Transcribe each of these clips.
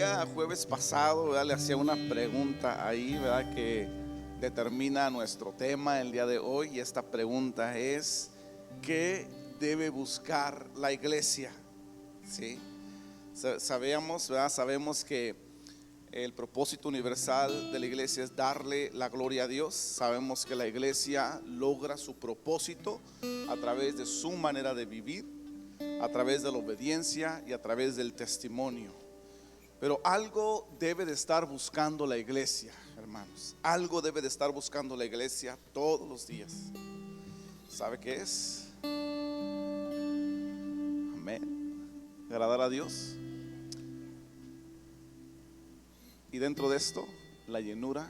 día jueves pasado, ¿verdad?, le hacía una pregunta ahí, ¿verdad?, que determina nuestro tema el día de hoy. Y esta pregunta es: ¿qué debe buscar la iglesia? ¿Sí? Sabemos, ¿verdad?, sabemos que el propósito universal de la iglesia es darle la gloria a Dios. Sabemos que la iglesia logra su propósito a través de su manera de vivir, a través de la obediencia y a través del testimonio. Pero algo debe de estar buscando la iglesia, hermanos. Algo debe de estar buscando la iglesia todos los días. ¿Sabe qué es? Amén. Agradar a Dios. Y dentro de esto, la llenura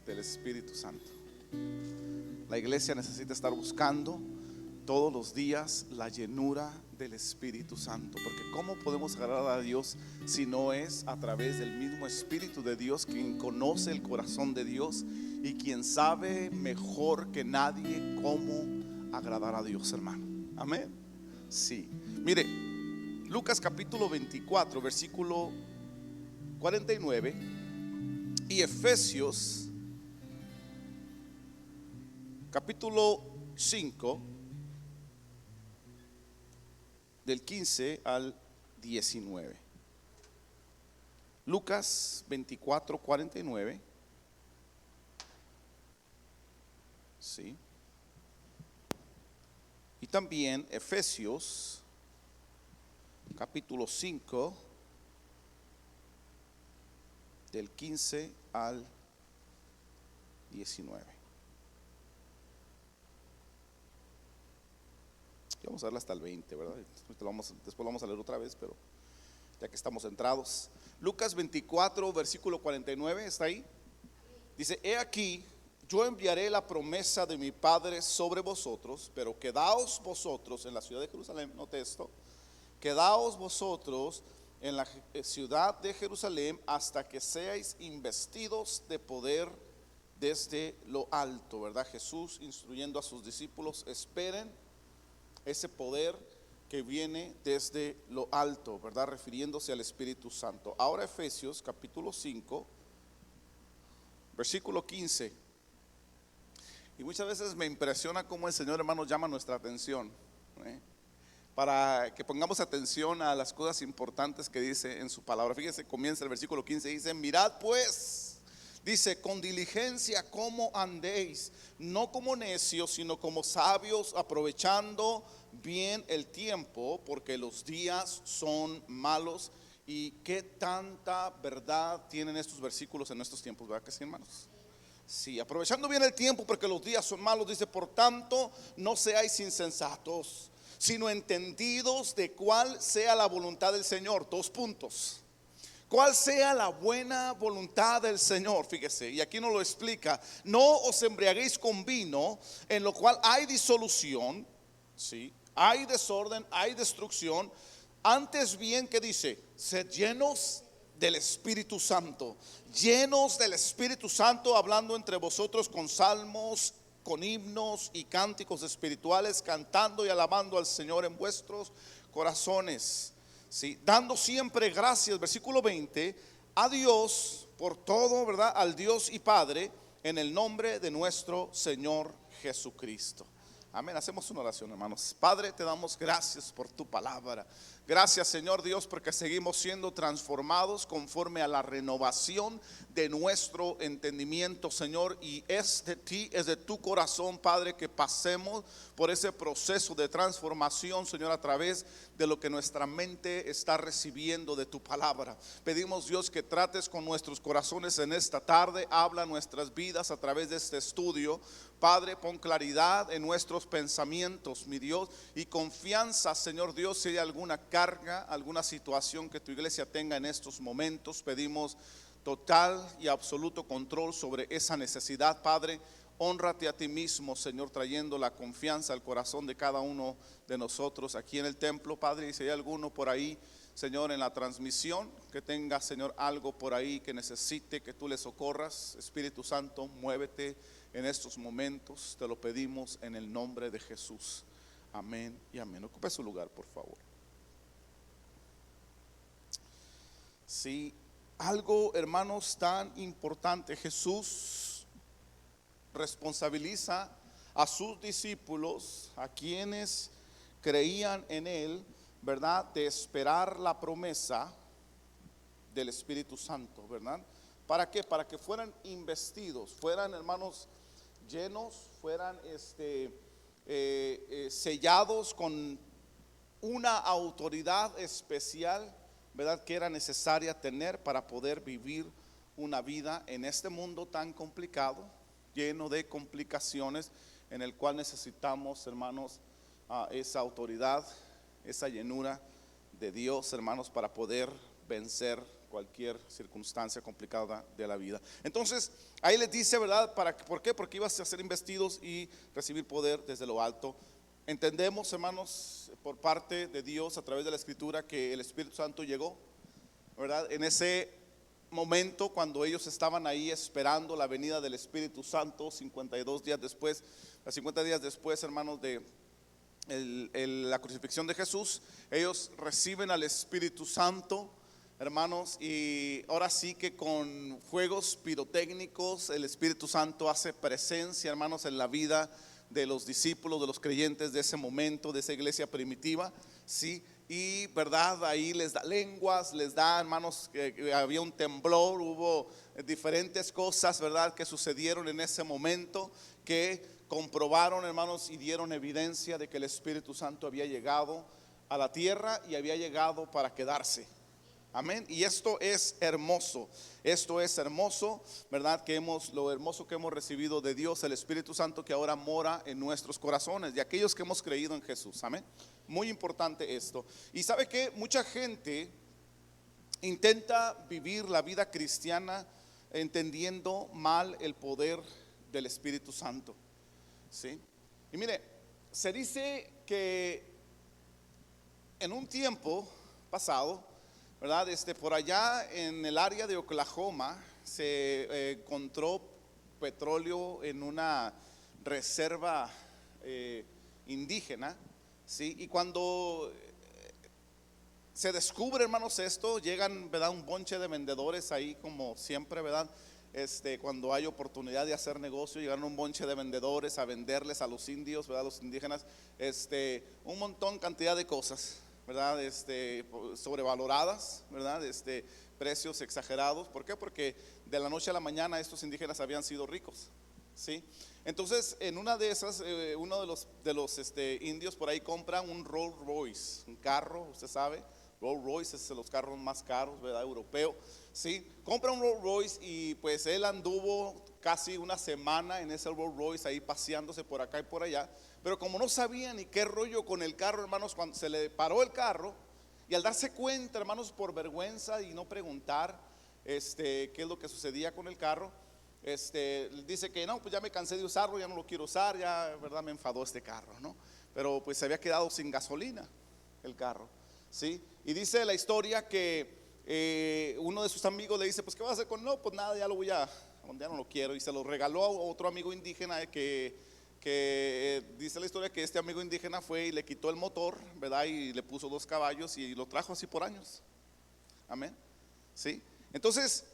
del Espíritu Santo. La iglesia necesita estar buscando todos los días la llenura del Espíritu Santo, porque ¿cómo podemos agradar a Dios si no es a través del mismo Espíritu de Dios, quien conoce el corazón de Dios y quien sabe mejor que nadie cómo agradar a Dios, hermano? Amén. Sí. Mire, Lucas capítulo 24, versículo 49, y Efesios capítulo 5, del 15 al 19. Lucas 24, 49. Sí. Y también Efesios capítulo 5, del 15 al 19. Vamos a verla hasta el 20, ¿verdad? Después lo vamos a leer otra vez, pero ya que estamos centrados. Lucas 24, versículo 49, ¿está ahí? Dice: he aquí, yo enviaré la promesa de mi Padre sobre vosotros, pero quedaos vosotros en la ciudad de Jerusalén. Note esto: quedaos vosotros en la ciudad de Jerusalén hasta que seáis investidos de poder desde lo alto, ¿verdad? Jesús instruyendo a sus discípulos: esperen ese poder que viene desde lo alto, ¿verdad?, refiriéndose al Espíritu Santo. Ahora Efesios capítulo 5, versículo 15. Y muchas veces me impresiona cómo el Señor, hermano, llama nuestra atención, para que pongamos atención a las cosas importantes que dice en su palabra. Fíjese, comienza el versículo 15, dice: mirad pues, dice, con diligencia cómo andéis, no como necios, sino como sabios, aprovechando bien el tiempo, porque los días son malos. Y qué tanta verdad tienen estos versículos en nuestros tiempos, ¿verdad que sí, hermanos? Sí, aprovechando bien el tiempo porque los días son malos. Dice: por tanto, no seáis insensatos, sino entendidos de cuál sea la voluntad del Señor. Dos puntos: cuál sea la buena voluntad del Señor. Fíjese, y aquí nos lo explica: no os embriaguéis con vino, en lo cual hay disolución, ¿sí?, hay desorden, hay destrucción. Antes bien, ¿qué dice? Sed llenos del Espíritu Santo. Llenos del Espíritu Santo, hablando entre vosotros con salmos, con himnos y cánticos espirituales, cantando y alabando al Señor en vuestros corazones, ¿sí?, dando siempre gracias, versículo 20, a Dios por todo, ¿verdad?, al Dios y Padre, en el nombre de nuestro Señor Jesucristo. Amén. Hacemos una oración, hermanos. Padre, te damos gracias por tu palabra. Gracias, Señor Dios, porque seguimos siendo transformados conforme a la renovación de nuestro entendimiento, Señor. Y es de ti, es de tu corazón, Padre, que pasemos por ese proceso de transformación, Señor, a través de lo que nuestra mente está recibiendo de tu palabra. Pedimos, Dios, que trates con nuestros corazones en esta tarde. Habla nuestras vidas a través de este estudio. Padre, pon claridad en nuestros pensamientos, mi Dios, y confianza, Señor Dios. Si hay alguna carga, alguna situación que tu iglesia tenga en estos momentos, pedimos total y absoluto control sobre esa necesidad, Padre. Hónrate a ti mismo, Señor, trayendo la confianza al corazón de cada uno de nosotros aquí en el templo, Padre. Y si hay alguno por ahí, Señor, en la transmisión, que tenga, Señor, algo por ahí que necesite que tú le socorras, Espíritu Santo, muévete en estos momentos, te lo pedimos en el nombre de Jesús. Amén y amén. Ocupe su lugar, por favor. Sí, algo, hermanos, tan importante. Jesús responsabiliza a sus discípulos, a quienes creían en Él, ¿verdad?, de esperar la promesa del Espíritu Santo, ¿verdad? ¿Para qué? Para que fueran investidos, fueran, hermanos, llenos, fueran sellados con una autoridad especial, ¿verdad?, que era necesaria tener para poder vivir una vida en este mundo tan complicado, lleno de complicaciones, en el cual necesitamos, hermanos, esa autoridad, esa llenura de Dios, hermanos, para poder vencer cualquier circunstancia complicada de la vida. Entonces, ahí les dice, ¿verdad? ¿Por qué? Porque ibas a ser investidos y recibir poder desde lo alto. Entendemos, hermanos, por parte de Dios a través de la Escritura, que el Espíritu Santo llegó, ¿verdad? En ese momento, cuando ellos estaban ahí esperando la venida del Espíritu Santo, 52 días después, 50 días después, hermanos, de la crucifixión de Jesús, ellos reciben al Espíritu Santo, hermanos, y ahora sí que con fuegos pirotécnicos el Espíritu Santo hace presencia, hermanos, en la vida de los discípulos, de los creyentes de ese momento, de esa iglesia primitiva, sí. Y verdad, ahí les da lenguas, les da, hermanos, que había un temblor, hubo diferentes cosas, verdad, que sucedieron en ese momento, que comprobaron, hermanos, y dieron evidencia de que el Espíritu Santo había llegado a la tierra y había llegado para quedarse. Amén. Y esto es hermoso, ¿verdad? Lo hermoso que hemos recibido de Dios, el Espíritu Santo, que ahora mora en nuestros corazones, de aquellos que hemos creído en Jesús. Amén. Muy importante esto. Y sabe que mucha gente intenta vivir la vida cristiana entendiendo mal el poder del Espíritu Santo, ¿sí? Y mire, se dice que en un tiempo pasado, ¿verdad? Por allá en el área de Oklahoma se encontró petróleo en una reserva indígena, ¿sí? Y cuando se descubre, hermanos, esto, llegan, ¿verdad?, un bonche de vendedores ahí, como siempre, ¿verdad? Cuando hay oportunidad de hacer negocio, llegaron un bonche de vendedores a venderles a los indios, ¿verdad?, los indígenas, un montón, cantidad de cosas, ¿verdad? Sobrevaloradas, ¿verdad? Precios exagerados. ¿Por qué? Porque de la noche a la mañana estos indígenas habían sido ricos, ¿sí? Entonces, en una de esas, uno de los indios por ahí compra un Rolls Royce, un carro, usted sabe, Rolls Royce es de los carros más caros, ¿verdad?, europeo, ¿sí? Compra un Rolls Royce y pues él anduvo casi una semana en ese Rolls Royce ahí paseándose por acá y por allá. Pero como no sabía ni qué rollo con el carro, hermanos, cuando se le paró el carro, y al darse cuenta, hermanos, por vergüenza y no preguntar qué es lo que sucedía con el carro, dice que no, pues ya me cansé de usarlo, ya no lo quiero usar, ya, verdad, me enfadó este carro, ¿no? Pero pues se había quedado sin gasolina el carro, ¿sí? Y dice la historia que uno de sus amigos le dice, pues ¿qué vas a hacer con? No, pues nada, ya no lo quiero, y se lo regaló a otro amigo indígena que dice la historia que este amigo indígena fue y le quitó el motor, ¿verdad? Y le puso 2 caballos y lo trajo así por años. Amén. ¿Sí? Entonces,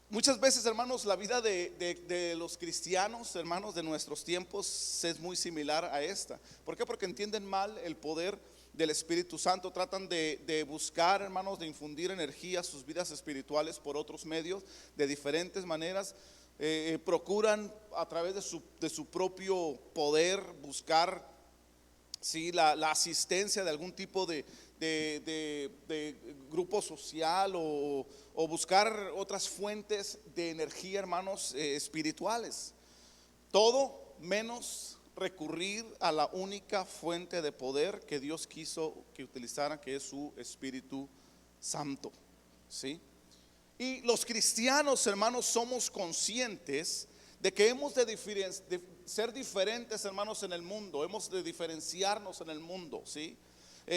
muchas veces, hermanos, la vida de los cristianos, hermanos, de nuestros tiempos es muy similar a esta. ¿Por qué? Porque entienden mal el poder del Espíritu Santo, tratan de buscar, hermanos, de infundir energía a sus vidas espirituales por otros medios, de diferentes maneras. Procuran a través de su propio poder buscar, ¿sí?, la asistencia de algún tipo de grupo social o buscar otras fuentes de energía, hermanos, espirituales. Todo menos recurrir a la única fuente de poder que Dios quiso que utilizaran, que es su Espíritu Santo, ¿sí? Y los cristianos, hermanos, somos conscientes de que hemos de ser diferentes, hermanos, en el mundo. Hemos de diferenciarnos en el mundo, ¿sí?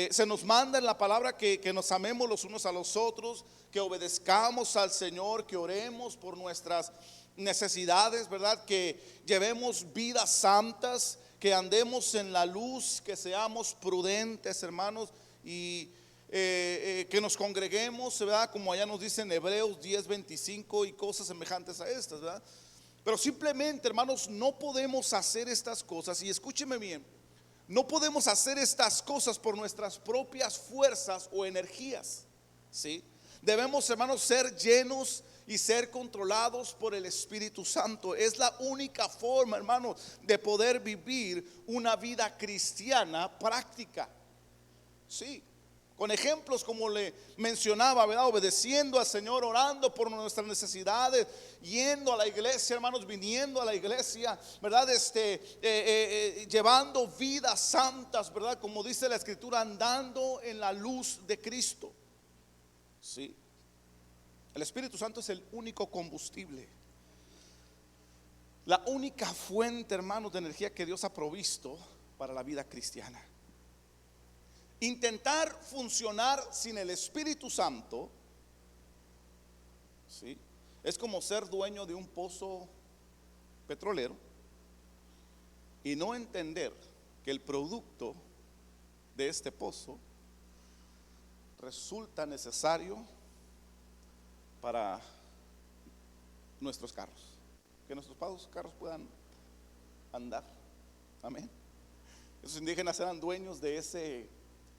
Se nos manda en la palabra que nos amemos los unos a los otros, que obedezcamos al Señor, que oremos por nuestras necesidades, ¿verdad? Que llevemos vidas santas, que andemos en la luz, que seamos prudentes, hermanos. Y que nos congreguemos, ¿verdad? Como allá nos dicen Hebreos 10:25 y cosas semejantes a estas, ¿verdad? Pero simplemente, hermanos, no podemos hacer estas cosas, y escúcheme bien, no podemos hacer estas cosas por nuestras propias fuerzas o energías, ¿sí? Debemos, hermanos, ser llenos y ser controlados por el Espíritu Santo. Es la única forma, hermanos, de poder vivir una vida cristiana práctica, ¿sí? Con ejemplos como le mencionaba, ¿verdad? Obedeciendo al Señor, orando por nuestras necesidades, yendo a la iglesia, hermanos, viniendo a la iglesia, ¿verdad? Llevando vidas santas, ¿verdad? Como dice la Escritura, andando en la luz de Cristo, ¿sí? El Espíritu Santo es el único combustible, la única fuente, hermanos, de energía que Dios ha provisto para la vida cristiana. Intentar funcionar sin el Espíritu Santo, ¿sí?, es como ser dueño de un pozo petrolero y no entender que el producto de este pozo resulta necesario para nuestros carros, que nuestros carros puedan andar. Amén. Esos indígenas eran dueños de ese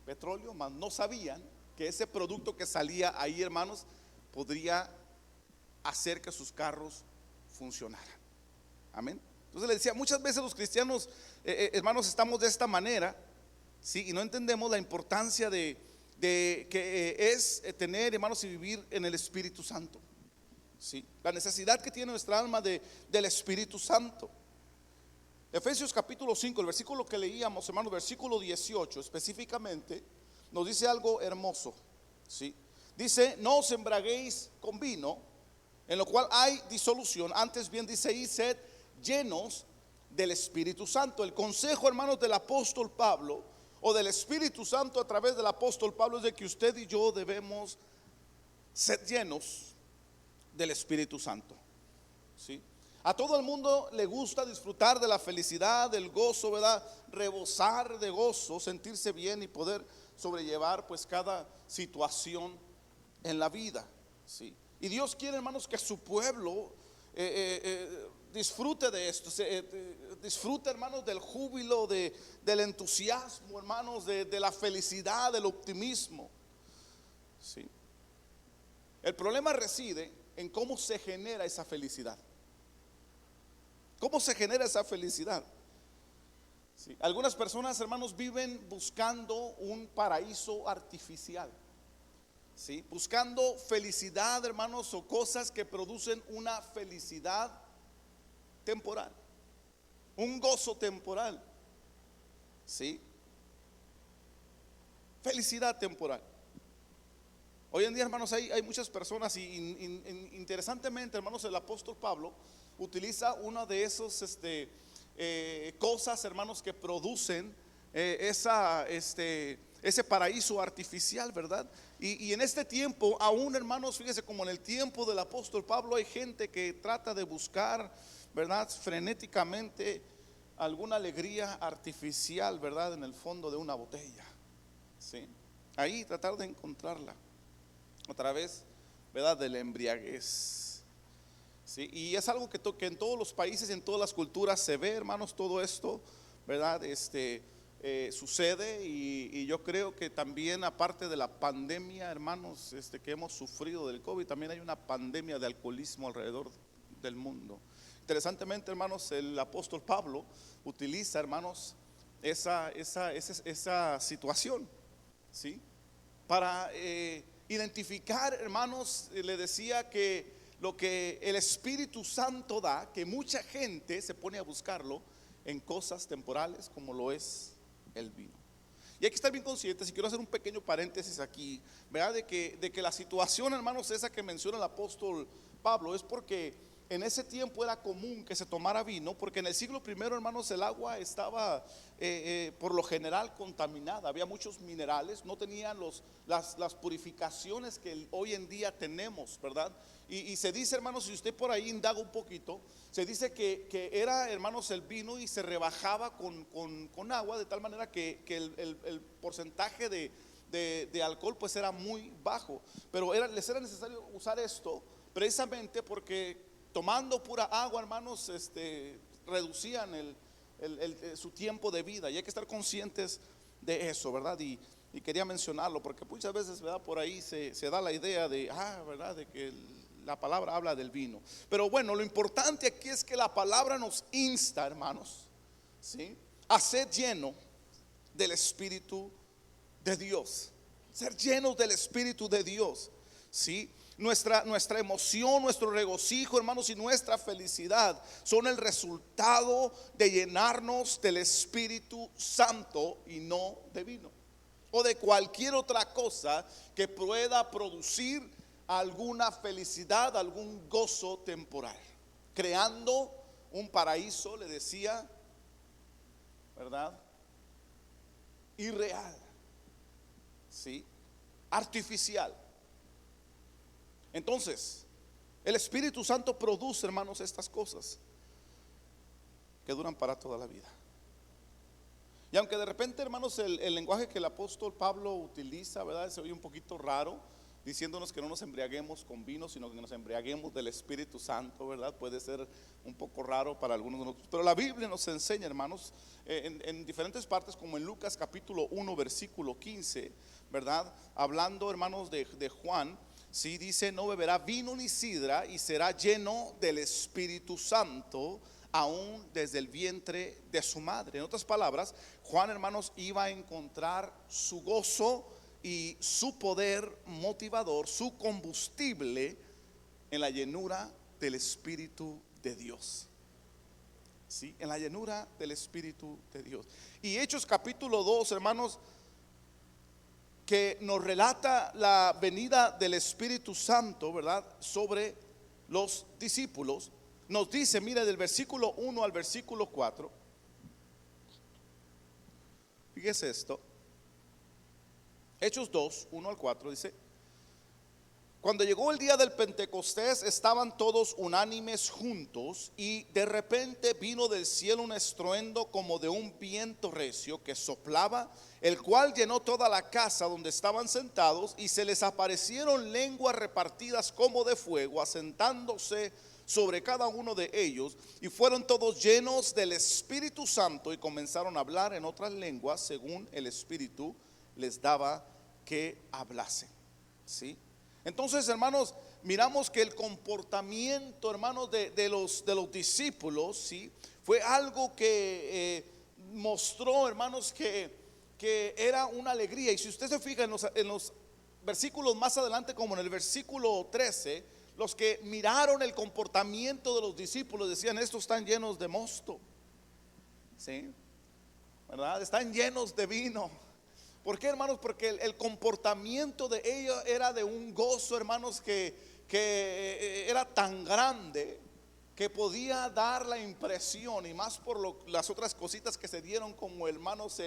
petróleo, mas no sabían que ese producto que salía ahí, hermanos, podría hacer que sus carros funcionaran. Amén. Entonces le decía, muchas veces los cristianos, hermanos, estamos de esta manera, ¿sí? Y no entendemos la importancia de que es tener, hermanos, y vivir en el Espíritu Santo, ¿sí? La necesidad que tiene nuestra alma del Espíritu Santo. Efesios capítulo 5, el versículo que leíamos, hermanos, versículo 18 específicamente, nos dice algo hermoso, ¿sí? Dice: no os embraguéis con vino, en lo cual hay disolución, antes bien dice: y sed llenos del Espíritu Santo. El consejo, hermanos, del apóstol Pablo, o del Espíritu Santo a través del apóstol Pablo, es de que usted y yo debemos ser llenos del Espíritu Santo, ¿sí? A todo el mundo le gusta disfrutar de la felicidad, del gozo, ¿verdad? Rebosar de gozo, sentirse bien y poder sobrellevar pues cada situación en la vida, ¿sí? Y Dios quiere, hermanos, que su pueblo disfrute de esto, disfrute, hermanos, del júbilo, del entusiasmo, hermanos, de la felicidad, del optimismo, ¿sí? El problema reside en cómo se genera esa felicidad. ¿Cómo se genera esa felicidad? Sí. Algunas personas, hermanos, viven buscando un paraíso artificial, ¿sí? Buscando felicidad, hermanos, o cosas que producen una felicidad temporal, un gozo temporal, ¿sí? Felicidad temporal. Hoy en día, hermanos, hay muchas personas y interesantemente, hermanos, el apóstol Pablo utiliza una de esos cosas, hermanos, que producen ese paraíso artificial, ¿verdad? Y en este tiempo, aún, hermanos, fíjese, como en el tiempo del apóstol Pablo, hay gente que trata de buscar, ¿verdad?, frenéticamente alguna alegría artificial, ¿verdad?, en el fondo de una botella, ¿sí? Ahí tratar de encontrarla a través, ¿verdad?, de la embriaguez, ¿sí? Y es algo que en todos los países, en todas las culturas se ve, hermanos, todo esto, ¿verdad? Sucede, y yo creo que también, aparte de la pandemia, hermanos, que hemos sufrido del COVID, también hay una pandemia de alcoholismo alrededor del mundo. Interesantemente, hermanos, el apóstol Pablo utiliza, hermanos, esa situación, ¿sí?, para identificar, hermanos, le decía que lo que el Espíritu Santo da, que mucha gente se pone a buscarlo en cosas temporales como lo es el vino. Y hay que estar bien conscientes, y quiero hacer un pequeño paréntesis aquí, ¿verdad?, de que la situación, hermanos, esa que menciona el apóstol Pablo, es porque en ese tiempo era común que se tomara vino, porque en el siglo primero, hermanos, el agua estaba por lo general contaminada, había muchos minerales, no tenían las purificaciones que hoy en día tenemos, ¿verdad? Y se dice, hermanos, si usted por ahí indaga un poquito, se dice que era, hermanos, el vino y se rebajaba con agua, de tal manera que el porcentaje de alcohol pues era muy bajo, pero les era necesario usar esto precisamente porque tomando pura agua, hermanos, reducían su tiempo de vida, y hay que estar conscientes de eso, ¿verdad? Y quería mencionarlo porque muchas veces, ¿verdad?, por ahí se da la idea de, ¿verdad?, de que la palabra habla del vino. Pero bueno, lo importante aquí es que la palabra nos insta, hermanos, ¿sí?, a ser lleno del Espíritu de Dios. Ser llenos del Espíritu de Dios, ¿sí? Nuestra emoción, nuestro regocijo, hermanos, y nuestra felicidad son el resultado de llenarnos del Espíritu Santo y no de vino o de cualquier otra cosa que pueda producir alguna felicidad, algún gozo temporal, creando un paraíso, le decía, ¿verdad?, irreal, ¿sí?, artificial. Entonces, el Espíritu Santo produce, hermanos, estas cosas que duran para toda la vida. Y aunque de repente, hermanos, el lenguaje que el apóstol Pablo utiliza, ¿verdad?, se oye un poquito raro, diciéndonos que no nos embriaguemos con vino, sino que nos embriaguemos del Espíritu Santo, ¿verdad? Puede ser un poco raro para algunos de nosotros, pero la Biblia nos enseña, hermanos, en diferentes partes, como en Lucas capítulo 1 versículo 15, ¿verdad?, hablando, hermanos, de Juan, sí, dice: no beberá vino ni sidra, y será lleno del Espíritu Santo aún desde el vientre de su madre. En otras palabras, Juan, hermanos, iba a encontrar su gozo y su poder motivador, su combustible, en la llenura del Espíritu de Dios. ¿Sí? En la llenura del Espíritu de Dios. Y Hechos capítulo 2, hermanos, que nos relata la venida del Espíritu Santo, ¿verdad?, sobre los discípulos, nos dice, mire, del versículo 1 al versículo 4, fíjese esto. Hechos 2, 1 al 4 dice: cuando llegó el día del Pentecostés, estaban todos unánimes juntos, y de repente vino del cielo un estruendo como de un viento recio que soplaba, el cual llenó toda la casa donde estaban sentados, y se les aparecieron lenguas repartidas como de fuego, asentándose sobre cada uno de ellos, y fueron todos llenos del Espíritu Santo y comenzaron a hablar en otras lenguas según el Espíritu les daba que hablasen. ¿Sí? Entonces, hermanos, miramos que el comportamiento, hermanos, de los discípulos, ¿sí?, fue algo que mostró, hermanos, que era una alegría. Y si usted se fija en los versículos más adelante, como en el versículo 13, los que miraron el comportamiento de los discípulos decían: estos están llenos de mosto, ¿sí?, ¿verdad? Están llenos de vino. ¿Por qué, hermanos? Porque el comportamiento de ellos era de un gozo, hermanos, que era tan grande que podía dar la impresión, y más por las otras cositas que se dieron, como, hermanos,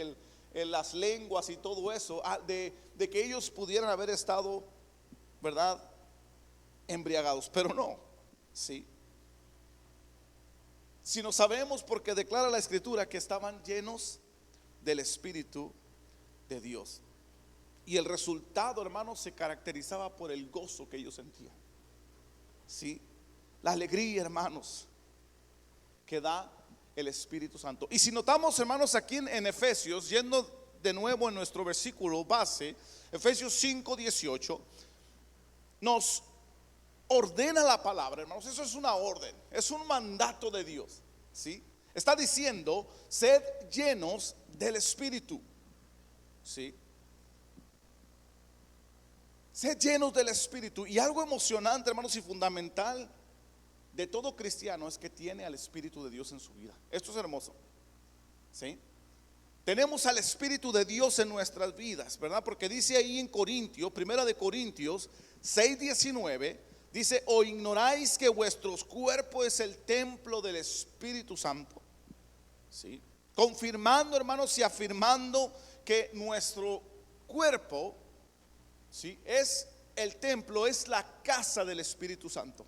las lenguas y todo eso, de que ellos pudieran haber estado, ¿verdad?, embriagados, pero no, ¿sí? Si no sabemos, porque declara la Escritura que estaban llenos del Espíritu de Dios. Y el resultado, hermanos, se caracterizaba por el gozo que ellos sentían. ¿Sí? La alegría, hermanos, que da el Espíritu Santo. Y si notamos, hermanos, aquí en Efesios, yendo de nuevo en nuestro versículo base, Efesios 5:18, nos ordena la palabra, hermanos. Eso es una orden, es un mandato de Dios. ¿Sí? Está diciendo: sed llenos del Espíritu. ¿Sí? Sed llenos del Espíritu. Y algo emocionante, hermanos, y fundamental de todo cristiano es que tiene al Espíritu de Dios en su vida. Esto es hermoso. ¿Sí? Tenemos al Espíritu de Dios en nuestras vidas, ¿verdad? Porque dice ahí en Corintios, primera de Corintios 6:19, dice: ¿o ignoráis que vuestros cuerpos es el templo del Espíritu Santo? ¿Sí? Confirmando, hermanos, y afirmando que nuestro cuerpo, ¿sí?, es el templo, es la casa del Espíritu Santo.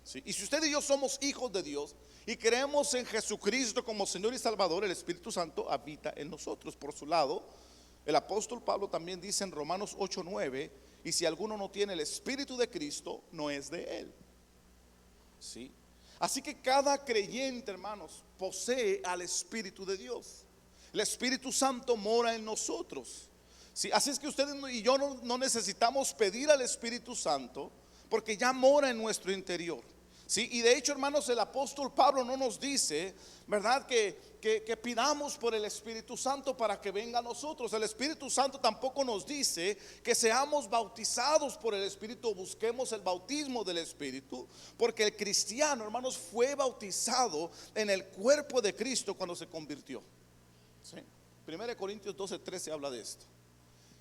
¿Sí? Y si usted y yo somos hijos de Dios y creemos en Jesucristo como Señor y Salvador, el Espíritu Santo habita en nosotros. Por su lado, El apóstol Pablo también dice en Romanos 8:9, y si alguno no tiene el Espíritu de Cristo, no es de él. ¿Sí? Así que cada creyente, hermanos, posee al Espíritu de Dios. El Espíritu Santo mora en nosotros. ¿Sí? Así es que ustedes y yo no necesitamos pedir al Espíritu Santo, porque ya mora en nuestro interior. ¿Sí? Y de hecho, hermanos, el apóstol Pablo no nos dice, ¿verdad?, que pidamos por el Espíritu Santo para que venga a nosotros. El Espíritu Santo tampoco nos dice que seamos bautizados por el Espíritu, busquemos el bautismo del Espíritu, porque el cristiano, hermanos, fue bautizado en el cuerpo de Cristo cuando se convirtió. ¿Sí? 1 Corintios 12:13 habla de esto.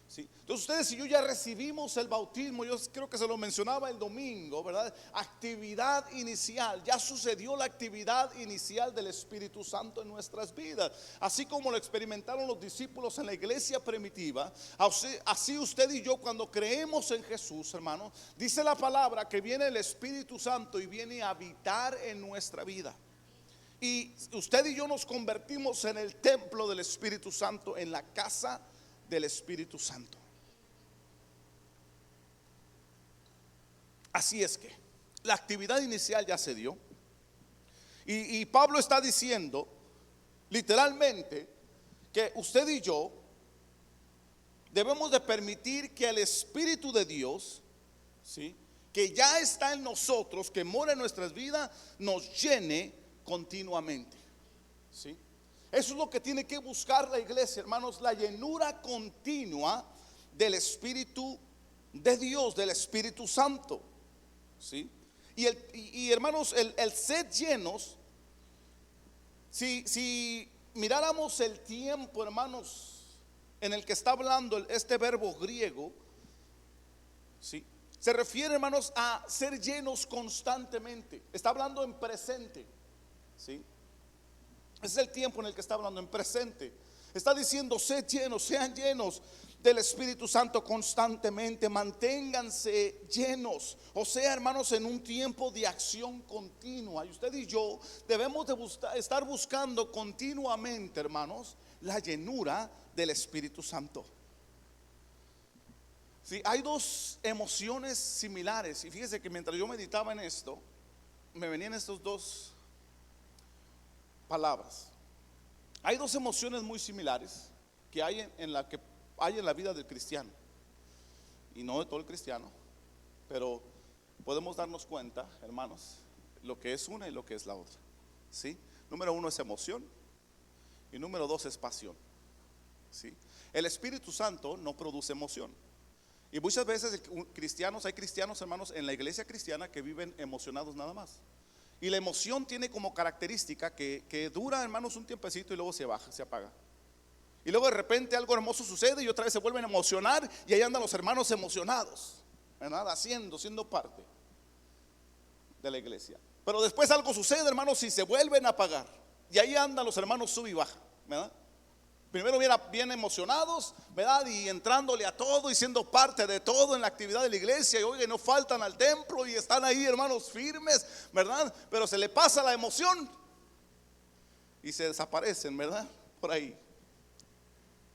¿Sí? Entonces ustedes y yo ya recibimos el bautismo. Yo creo que se lo mencionaba el domingo, ¿verdad? Actividad inicial. Ya sucedió la actividad inicial del Espíritu Santo en nuestras vidas. Así como lo experimentaron los discípulos en la iglesia primitiva, así usted y yo, cuando creemos en Jesús, hermano, dice la palabra que viene el Espíritu Santo y viene a habitar en nuestra vida. Y usted y yo nos convertimos en el templo del Espíritu Santo, en la casa del Espíritu Santo. Así es que la actividad inicial ya se dio. Y Pablo está diciendo literalmente que usted y yo debemos de permitir que el Espíritu de Dios, ¿sí?, que ya está en nosotros, que mora en nuestras vidas, nos llene continuamente. ¿Sí? Eso es lo que tiene que buscar la iglesia, hermanos, la llenura continua del Espíritu de Dios, del Espíritu Santo. ¿Sí? Y hermanos, el ser llenos, si miráramos el tiempo, hermanos, en el que está hablando este verbo griego, ¿sí?, se refiere, hermanos, a ser llenos constantemente. Está hablando en presente. ¿Sí? Ese es el tiempo en el que está hablando, en presente. Está diciendo: sed llenos, sean llenos del Espíritu Santo constantemente, manténganse llenos. O sea, hermanos, en un tiempo de acción continua. Y usted y yo debemos de estar buscando continuamente, hermanos, la llenura del Espíritu Santo. Sí, hay dos emociones similares. Y fíjese que mientras yo meditaba en esto, me venían estos dos palabras. Hay dos emociones muy similares que hay en la vida del cristiano, y no de todo el cristiano, pero podemos darnos cuenta, hermanos, lo que es una y lo que es la otra. ¿Sí? Número uno es emoción y número dos es pasión. ¿Sí? El Espíritu Santo no produce emoción. Y muchas veces hay cristianos, hermanos, en la iglesia cristiana que viven emocionados nada más. Y la emoción tiene como característica que dura, hermanos, un tiempecito y luego se baja, se apaga. Y luego de repente algo hermoso sucede y otra vez se vuelven a emocionar, y ahí andan los hermanos emocionados, ¿verdad? Siendo parte de la iglesia. Pero después algo sucede, hermanos, y se vuelven a apagar. Y ahí andan los hermanos sub y baja, ¿verdad? Primero bien emocionados, ¿verdad? Y entrándole a todo y siendo parte de todo en la actividad de la iglesia. Y oye, no faltan al templo y están ahí, hermanos, firmes, ¿verdad? Pero se le pasa la emoción y se desaparecen, ¿verdad? Por ahí,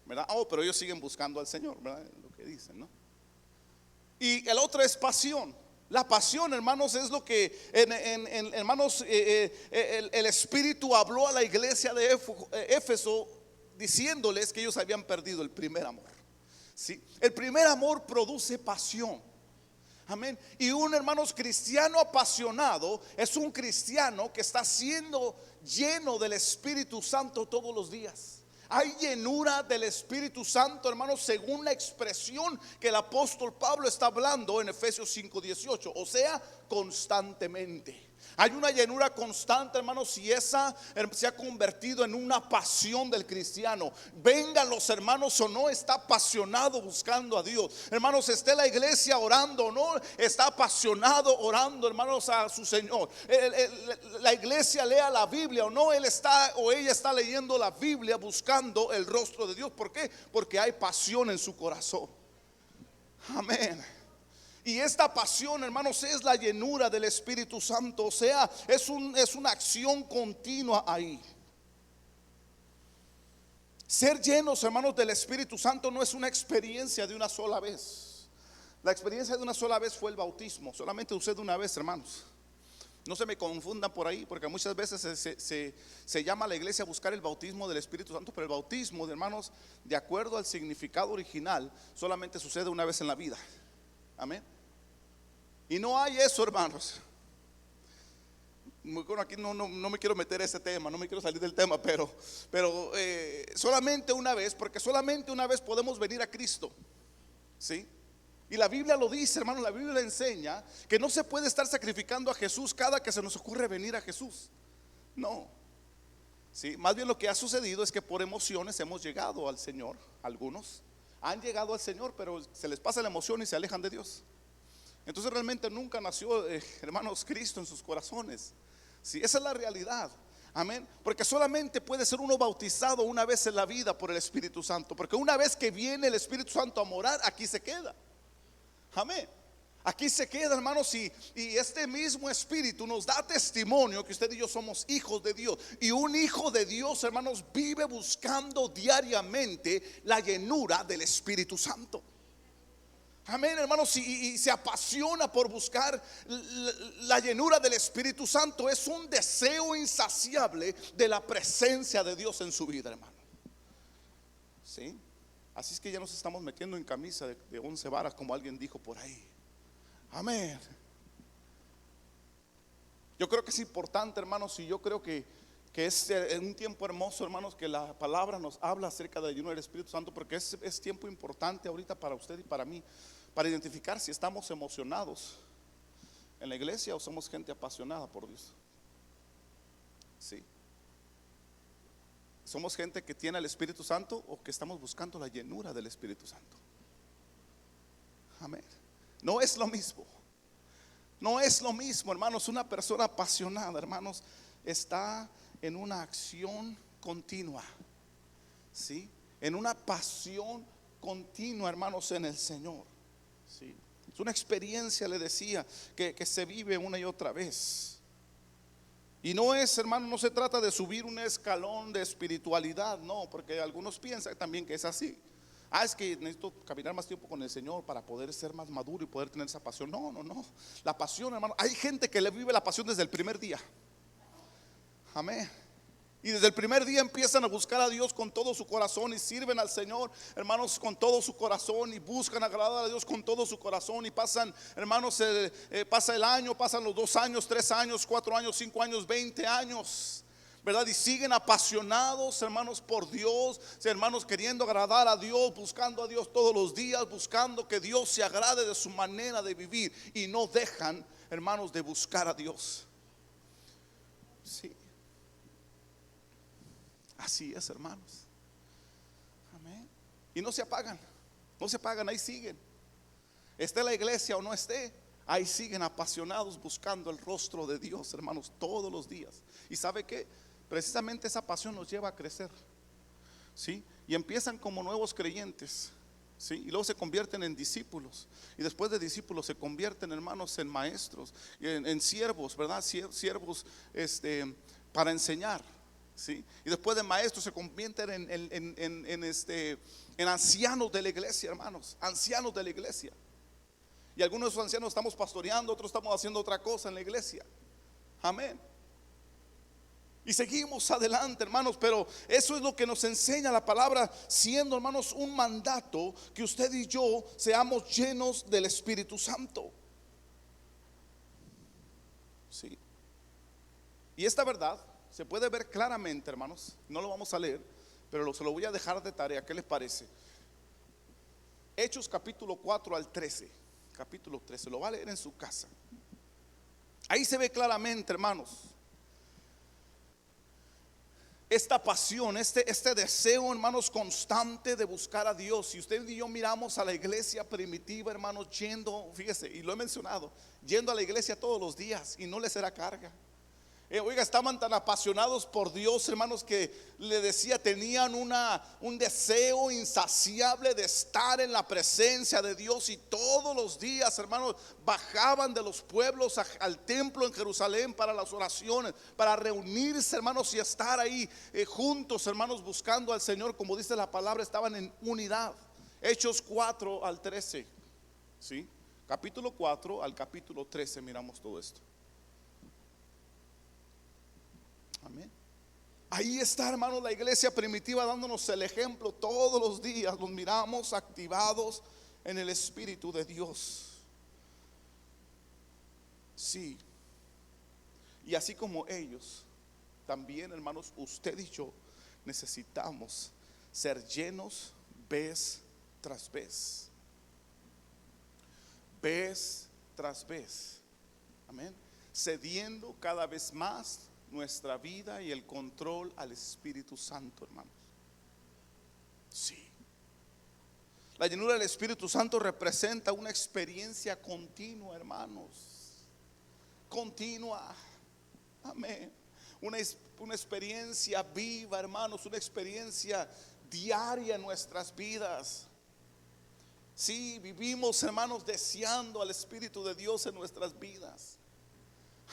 ¿verdad? Oh, pero ellos siguen buscando al Señor, ¿verdad? Lo que dicen, ¿no? Y el otro es pasión. La pasión, hermanos, es lo que hermanos, el Espíritu habló a la iglesia de Éfeso, diciéndoles que ellos habían perdido el primer amor. ¿Sí? El primer amor produce pasión. Amén. Y un, hermanos, cristiano apasionado es un cristiano que está siendo lleno del Espíritu Santo todos los días. Hay llenura del Espíritu Santo, hermanos, según la expresión que el apóstol Pablo está hablando en Efesios 5:18, o sea, constantemente. Hay una llenura constante, hermanos, y esa se ha convertido en una pasión del cristiano. Vengan los hermanos o no, está apasionado buscando a Dios. Hermanos, esté la iglesia orando o no, está apasionado orando, hermanos, a su Señor. La iglesia lea la Biblia o no, él está o ella está leyendo la Biblia buscando el rostro de Dios. ¿Por qué? Porque hay pasión en su corazón. Amén. Y esta pasión, hermanos, es la llenura del Espíritu Santo. O sea, es una acción continua ahí. Ser llenos, hermanos, del Espíritu Santo no es una experiencia de una sola vez. La experiencia de una sola vez fue el bautismo. Solamente usted una vez, hermanos. No se me confundan por ahí, porque muchas veces se llama a la iglesia a buscar el bautismo del Espíritu Santo, pero el bautismo, hermanos, de acuerdo al significado original, solamente sucede una vez en la vida. Amén. Y no hay eso, hermanos. Bueno, aquí no me quiero meter a ese tema, no me quiero salir del tema, pero solamente una vez, porque solamente una vez podemos venir a Cristo, ¿sí? Y la Biblia lo dice, hermano, la Biblia enseña que no se puede estar sacrificando a Jesús cada que se nos ocurre venir a Jesús. No, ¿sí? Más bien lo que ha sucedido es que por emociones hemos llegado al Señor. Algunos han llegado al Señor, pero se les pasa la emoción y se alejan de Dios. Entonces realmente nunca nació, hermanos, Cristo en sus corazones. Sí, esa es la realidad. Amén. Porque solamente puede ser uno bautizado una vez en la vida por el Espíritu Santo. Porque una vez que viene el Espíritu Santo a morar, aquí se queda. Amén. Aquí se queda, hermanos, y este mismo Espíritu nos da testimonio que usted y yo somos hijos de Dios. Y un hijo de Dios, hermanos, vive buscando diariamente la llenura del Espíritu Santo. Amén, hermanos, y se apasiona por buscar la llenura del Espíritu Santo. Es un deseo insaciable de la presencia de Dios en su vida, hermano. ¿Sí? Así es que ya nos estamos metiendo en camisa de 11 varas, como alguien dijo por ahí. Amén. Yo creo que es importante, hermanos, y yo creo que es un tiempo hermoso, hermanos, que la palabra nos habla acerca del ayuno del Espíritu Santo, porque es tiempo importante ahorita para usted y para mí, para identificar si estamos emocionados en la iglesia o somos gente apasionada por Dios. Sí. ¿Somos gente que tiene el Espíritu Santo o que estamos buscando la llenura del Espíritu Santo? Amén. No es lo mismo. No es lo mismo, hermanos. Una persona apasionada, hermanos, está en una acción continua, ¿sí? En una pasión continua, hermanos, en el Señor, ¿sí? Es una experiencia, le decía, que se vive una y otra vez. Y no es, hermano, no se trata de subir un escalón de espiritualidad, no, porque algunos piensan también que es así. Es que necesito caminar más tiempo con el Señor para poder ser más maduro y poder tener esa pasión. No. La pasión, hermano, hay gente que le vive la pasión desde el primer día. Amén. Y desde el primer día empiezan a buscar a Dios con todo su corazón y sirven al Señor, hermanos, con todo su corazón, y buscan agradar a Dios con todo su corazón. Y pasan, hermanos, pasa el año, pasan los 2 años, 3 años, 4 años, 5 años, 20 años, ¿verdad? Y siguen apasionados, hermanos, por Dios, hermanos, queriendo agradar a Dios, buscando a Dios todos los días, buscando que Dios se agrade de su manera de vivir. Y no dejan, hermanos, de buscar a Dios. Sí. Así es, hermanos. Amén. Y no se apagan, ahí siguen. Esté la iglesia o no esté, ahí siguen apasionados buscando el rostro de Dios, hermanos, todos los días. Y sabe que precisamente esa pasión nos lleva a crecer, ¿sí? Y empiezan como nuevos creyentes, ¿sí? Y luego se convierten en discípulos. Y después de discípulos se convierten, hermanos, en maestros, en siervos, ¿verdad? Siervos para enseñar, ¿sí? Y después de maestros se convierten en ancianos de la iglesia, hermanos, ancianos de la iglesia. Y algunos de esos ancianos estamos pastoreando, otros estamos haciendo otra cosa en la iglesia. Amén. Y seguimos adelante, hermanos, pero eso es lo que nos enseña la palabra, siendo, hermanos, un mandato que usted y yo seamos llenos del Espíritu Santo. Sí. Y esta verdad se puede ver claramente, hermanos. No lo vamos a leer, pero se lo voy a dejar de tarea. ¿Qué les parece? Hechos capítulo 4 al 13. Capítulo 13, lo va a leer en su casa. Ahí se ve claramente, hermanos, esta pasión, este deseo, hermanos, constante de buscar a Dios. Si usted y yo miramos a la iglesia primitiva, hermanos, yendo, fíjese, y lo he mencionado, yendo a la iglesia todos los días y no les era carga. Oiga, estaban tan apasionados por Dios, hermanos, que le decía, tenían un deseo insaciable de estar en la presencia de Dios. Y todos los días, hermanos, bajaban de los pueblos al templo en Jerusalén para las oraciones, para reunirse, hermanos, y estar ahí juntos, hermanos, buscando al Señor. Como dice la palabra, estaban en unidad. Hechos 4 al 13, ¿sí? Capítulo 4 al capítulo 13 miramos todo esto. Amén. Ahí está, hermanos, la iglesia primitiva dándonos el ejemplo. Todos los días los miramos activados en el Espíritu de Dios. Sí. Y así como ellos, también, hermanos, usted y yo necesitamos ser llenos vez tras vez. Vez tras vez. Amén. Cediendo cada vez más nuestra vida y el control al Espíritu Santo, hermanos. Sí. La llenura del Espíritu Santo representa una experiencia continua, hermanos. Continua. Amén. Una experiencia viva, hermanos. Una experiencia diaria en nuestras vidas. Sí, vivimos, hermanos, deseando al Espíritu de Dios en nuestras vidas.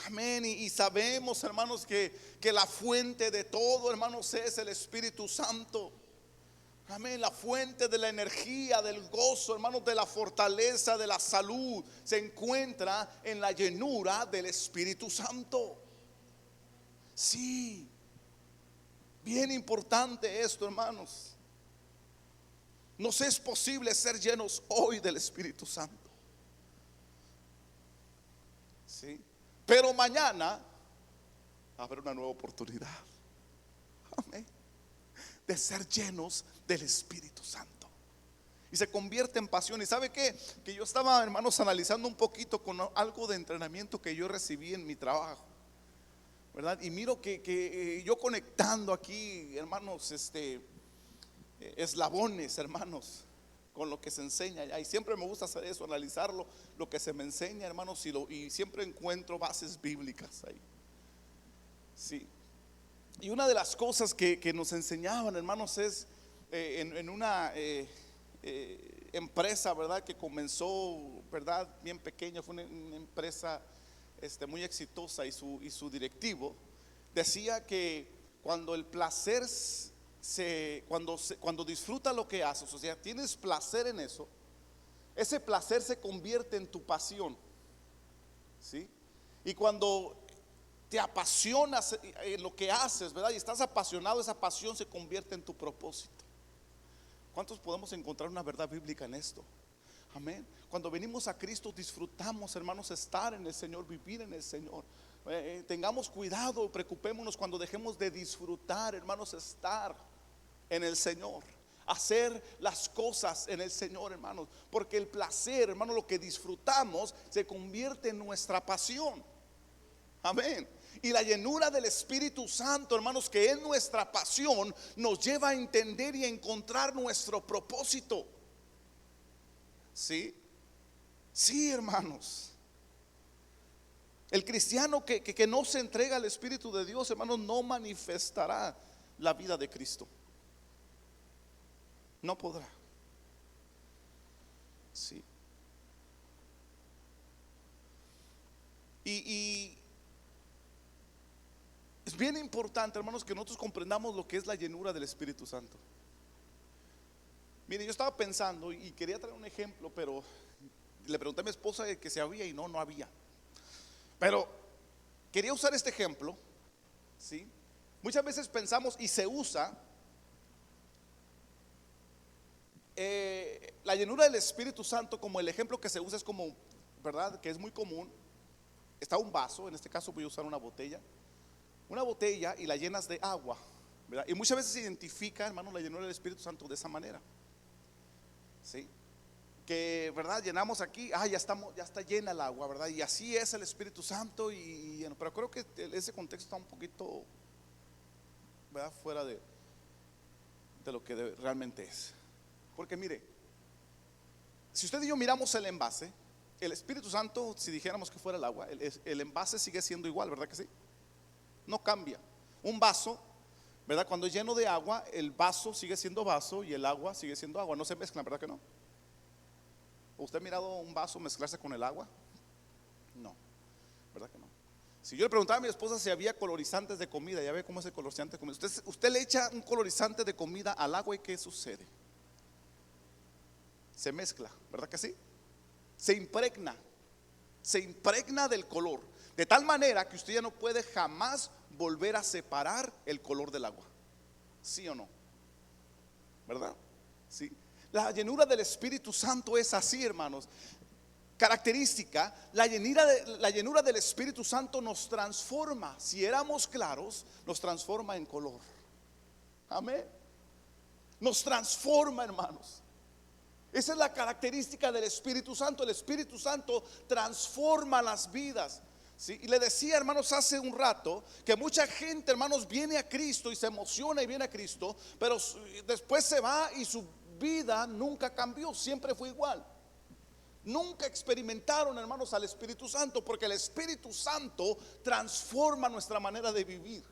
Amén. Y sabemos, hermanos, que la fuente de todo, hermanos, es el Espíritu Santo. Amén. La fuente de la energía, del gozo, hermanos, de la fortaleza, de la salud, se encuentra en la llenura del Espíritu Santo. Sí. Bien importante esto, hermanos. Nos es posible ser llenos hoy del Espíritu Santo. Sí. Pero mañana habrá una nueva oportunidad. Amén. De ser llenos del Espíritu Santo. Y se convierte en pasión. ¿Y sabe qué? Que yo estaba, hermanos, analizando un poquito con algo de entrenamiento que yo recibí en mi trabajo, ¿verdad? Y miro que yo conectando aquí, hermanos, eslabones, hermanos, con lo que se enseña allá. Y siempre me gusta hacer eso, analizarlo, lo que se me enseña, hermanos, y siempre encuentro bases bíblicas ahí. Sí. Y una de las cosas que nos enseñaban, hermanos, es en una empresa, ¿verdad? Que comenzó, ¿verdad? Bien pequeña, fue una empresa muy exitosa, y su directivo decía que cuando el placer cuando disfrutas lo que haces, o sea, tienes placer en eso, ese placer se convierte en tu pasión, ¿sí? Y cuando te apasionas en lo que haces, ¿verdad? Y estás apasionado, esa pasión se convierte en tu propósito. ¿Cuántos podemos encontrar una verdad bíblica en esto? Amén. Cuando venimos a Cristo disfrutamos, hermanos, estar en el Señor, vivir en el Señor. Tengamos cuidado, preocupémonos cuando dejemos de disfrutar, hermanos, estar en el Señor, hacer las cosas en el Señor, hermanos, porque el placer, hermanos, lo que disfrutamos se convierte en nuestra pasión. Amén. Y la llenura del Espíritu Santo, hermanos, que es nuestra pasión, nos lleva a entender y a encontrar nuestro propósito. Sí, sí, hermanos. El cristiano que no se entrega al Espíritu de Dios, hermanos, no manifestará la vida de Cristo. No podrá. Sí. Y es bien importante, hermanos, que nosotros comprendamos lo que es la llenura del Espíritu Santo. Mire, yo estaba pensando y quería traer un ejemplo, pero le pregunté a mi esposa que si había y no había. Pero quería usar este ejemplo, ¿sí? Muchas veces pensamos y se usa la llenura del Espíritu Santo como el ejemplo que se usa, es como, ¿verdad? Que es muy común. Está un vaso, en este caso voy a usar una botella y la llenas de agua, ¿verdad? Y muchas veces se identifica, hermano, la llenura del Espíritu Santo de esa manera, ¿sí? Que, ¿verdad? Llenamos aquí, ya está llena el agua, ¿verdad? Y así es el Espíritu Santo, pero creo que ese contexto está un poquito, ¿verdad? Fuera de lo que realmente es. Porque mire, si usted y yo miramos el envase, el Espíritu Santo, si dijéramos que fuera el agua, el envase sigue siendo igual, ¿verdad que sí? no cambia. Un vaso, ¿verdad? Cuando es lleno de agua, el vaso sigue siendo vaso y el agua sigue siendo agua, no se mezclan, ¿verdad que no? ¿Usted ha mirado un vaso mezclarse con el agua? No, ¿verdad que no? Si yo le preguntaba a mi esposa si había colorizantes de comida, ya ve cómo es el colorizante de comida. Usted le echa un colorizante de comida al agua y ¿qué sucede? Se mezcla, ¿verdad que sí? Se impregna del color, de tal manera que usted ya no puede jamás volver a separar el color del agua. ¿Sí o no? ¿Verdad? Sí. La llenura del Espíritu Santo es así, hermanos. Característica, la llenura del Espíritu Santo nos transforma. Si éramos claros, nos transforma en color. Amén. Nos transforma, hermanos. Esa es la característica del Espíritu Santo. El Espíritu Santo transforma las vidas. ¿Sí? Y le decía, hermanos, hace un rato que mucha gente, hermanos, viene a Cristo y se emociona y viene a Cristo, pero después se va y su vida nunca cambió, siempre fue igual. Nunca experimentaron, hermanos, al Espíritu Santo, porque el Espíritu Santo transforma nuestra manera de vivir.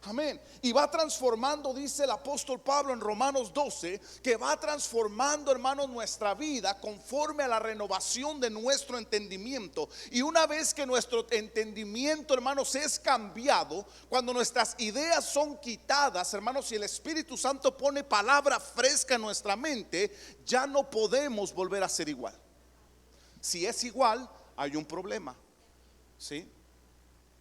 Amén. Y va transformando, dice el apóstol Pablo en Romanos 12, que va transformando, hermanos, nuestra vida conforme a la renovación de nuestro entendimiento. Y una vez que nuestro entendimiento, hermanos, es cambiado, cuando nuestras ideas son quitadas, hermanos, y el Espíritu Santo pone palabra fresca en nuestra mente, ya no podemos volver a ser igual. Si es igual, hay un problema. ¿Sí?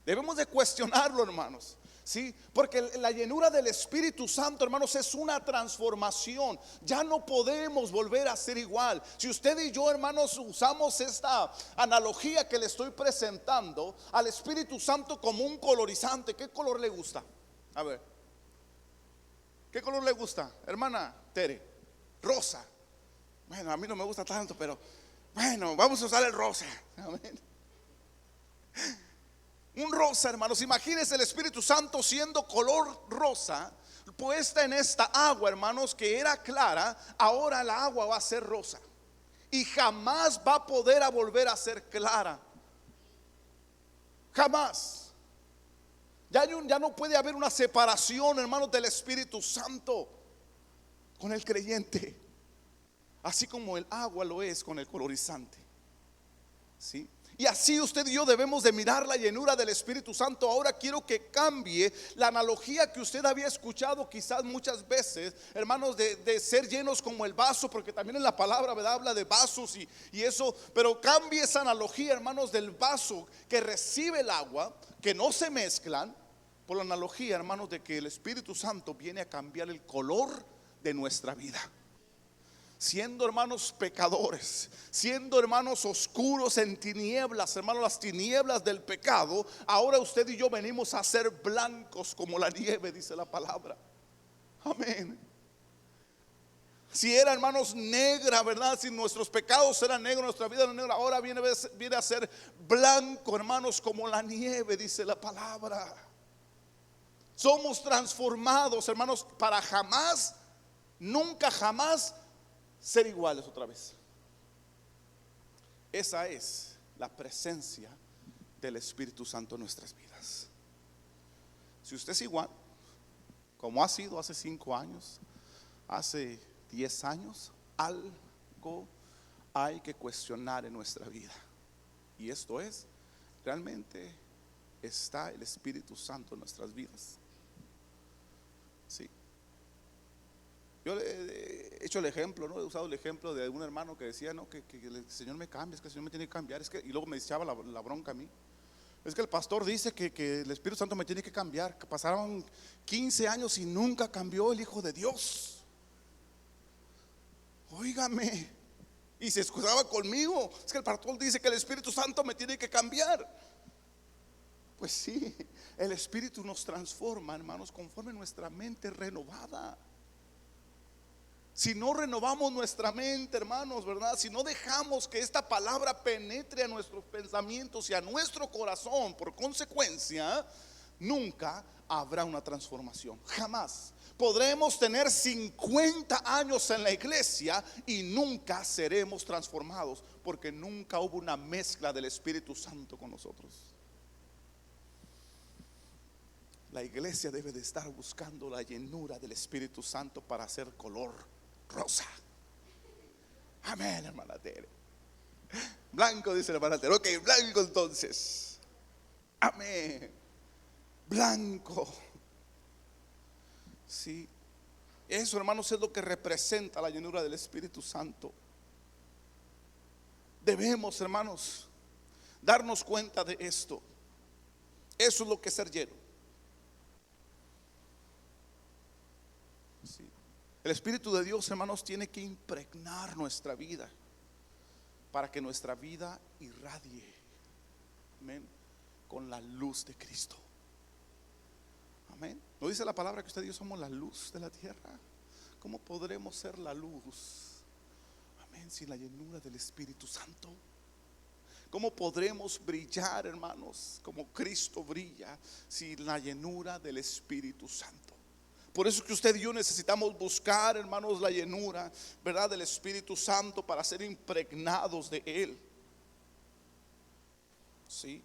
Debemos de cuestionarlo, hermanos. Sí, porque la llenura del Espíritu Santo, hermanos, es una transformación. Ya no podemos volver a ser igual. Si usted y yo, hermanos, usamos esta analogía que le estoy presentando al Espíritu Santo como un colorizante, ¿qué color le gusta? A ver, ¿qué color le gusta, hermana Tere? Rosa. Bueno, a mí no me gusta tanto, pero bueno, vamos a usar el rosa. Amén. Un rosa, hermanos, imagínense el Espíritu Santo siendo color rosa, puesta en esta agua, hermanos, que era clara. Ahora la agua va a ser rosa y jamás va a poder volver a ser clara. Jamás. Ya no puede haber una separación, hermanos, del Espíritu Santo con el creyente, así como el agua lo es con el colorizante. ¿Sí? Y así usted y yo debemos de mirar la llenura del Espíritu Santo. Ahora quiero que cambie la analogía que usted había escuchado quizás muchas veces, hermanos, de ser llenos como el vaso, porque también en la palabra, ¿verdad?, habla de vasos y eso. Pero cambie esa analogía, hermanos, del vaso que recibe el agua, que no se mezclan, por la analogía, hermanos, de que el Espíritu Santo viene a cambiar el color de nuestra vida. Siendo, hermanos, pecadores, siendo, hermanos, oscuros en tinieblas, hermanos, las tinieblas del pecado, ahora usted y yo venimos a ser blancos como la nieve, dice la palabra. Amén. Si era, hermanos, negra, ¿verdad? Si nuestros pecados eran negros, nuestra vida era negra, ahora viene a ser blanco, hermanos, como la nieve, dice la palabra. Somos transformados, hermanos, para jamás, nunca jamás ser iguales otra vez. Esa es la presencia del Espíritu Santo en nuestras vidas. Si usted es igual como ha sido hace 5 años, hace 10 años, algo hay que cuestionar en nuestra vida. Y esto es, realmente está el Espíritu Santo en nuestras vidas. Sí. Yo he hecho el ejemplo, ¿no? He usado el ejemplo de un hermano que decía, no, que el Señor me cambia, es que el Señor me tiene que cambiar, es que, y luego me echaba la bronca a mí. Es que el pastor dice que el Espíritu Santo me tiene que cambiar, que pasaron 15 años y nunca cambió el Hijo de Dios. Óigame, y se excusaba conmigo, es que el pastor dice que el Espíritu Santo me tiene que cambiar. Pues sí, el Espíritu nos transforma, hermanos, conforme nuestra mente renovada. Si no renovamos nuestra mente, hermanos, ¿verdad? Si no dejamos que esta palabra penetre a nuestros pensamientos y a nuestro corazón, por consecuencia, nunca habrá una transformación. Jamás. Podremos tener 50 años en la iglesia y nunca seremos transformados, porque nunca hubo una mezcla del Espíritu Santo con nosotros. La iglesia debe de estar buscando la llenura del Espíritu Santo para hacer color rosa. Amén, hermana Tere. Blanco, dice la hermana Tere. Ok, blanco entonces. Amén. Blanco. Sí. Eso, hermanos, es lo que representa la llenura del Espíritu Santo. Debemos, hermanos, darnos cuenta de esto. Eso es lo que es ser lleno. Sí. El Espíritu de Dios, hermanos, tiene que impregnar nuestra vida para que nuestra vida irradie, amén, con la luz de Cristo. Amén. ¿No dice la palabra que usted y yo somos la luz de la tierra? ¿Cómo podremos ser la luz, amén, sin la llenura del Espíritu Santo? ¿Cómo podremos brillar, hermanos, como Cristo brilla, sin la llenura del Espíritu Santo? Por eso es que usted y yo necesitamos buscar, hermanos, la llenura, ¿verdad?, del Espíritu Santo para ser impregnados de Él. Sí.